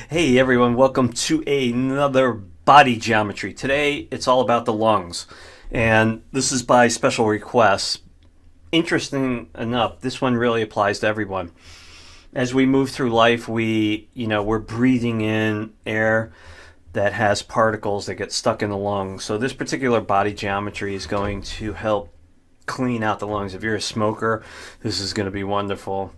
Hey everyone, welcome to another body geometry. Today it's all about the lungs, and this is by special request. Interesting enough, this one really applies to everyone. As we move through life, we're breathing in air that has particles that get stuck in the lungs. So this particular body geometry is going to help clean out the lungs. If you're a smoker, this is going to be wonderful.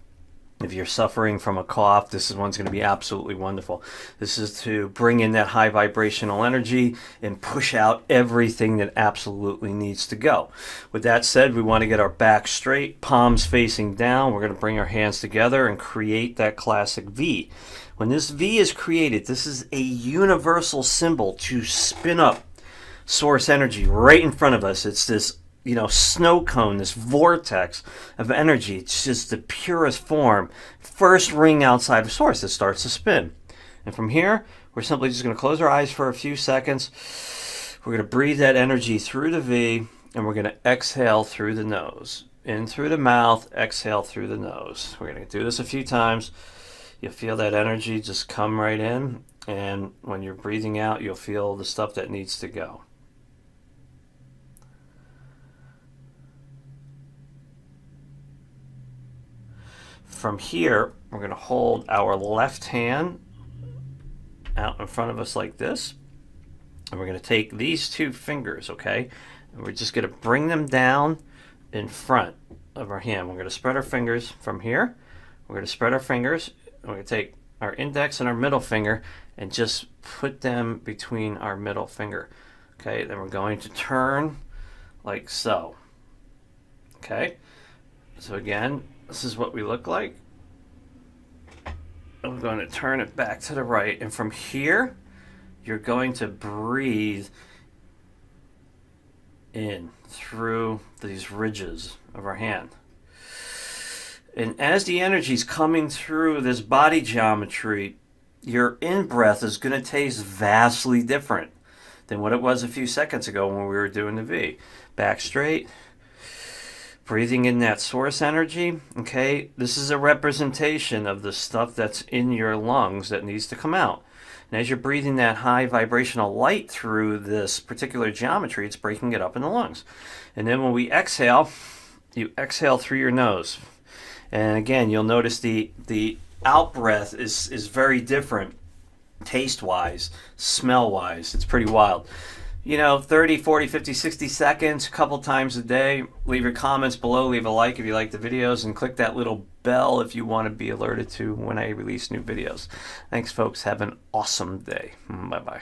If you're suffering from a cough, this one's going to be absolutely wonderful. This is to bring in that high vibrational energy and push out everything that absolutely needs to go. With that said, we want to get our back straight, palms facing down. We're going to bring our hands together and create that classic V. When this V is created, this is a universal symbol to spin up source energy right in front of us. It's this snow cone, this vortex of energy. It's just the purest form. First ring outside of source that starts to spin. And from here, we're simply just going to close our eyes for a few seconds. We're going to breathe that energy through the V, and we're going to exhale through the nose. In through the mouth, exhale through the nose. We're going to do this a few times. You'll feel that energy just come right in, and when you're breathing out, you'll feel the stuff that needs to go. From here, we're going to hold our left hand out in front of us like this. And we're going to take these two fingers, okay? And we're just going to bring them down in front of our hand. We're going to spread our fingers from here. We're going to spread our fingers. And we're going to take our index and our middle finger and just put them between our middle finger. Okay, then we're going to turn like so. Okay, so again, this is what we look like. I'm going to turn it back to the right. And from here, you're going to breathe in through these ridges of our hand. And as the energy is coming through this body geometry, your in-breath is going to taste vastly different than what it was a few seconds ago when we were doing the V. Back straight. Breathing in that source energy, okay? This is a representation of the stuff that's in your lungs that needs to come out. And as you're breathing that high vibrational light through this particular geometry, it's breaking it up in the lungs. And then when we exhale, you exhale through your nose. And again, you'll notice the out breath is very different taste-wise, smell-wise. It's pretty wild. 30, 40, 50, 60 seconds, a couple times a day. Leave your comments below. Leave a like if you like the videos, and click that little bell if you want to be alerted to when I release new videos. Thanks, folks. Have an awesome day. Bye-bye.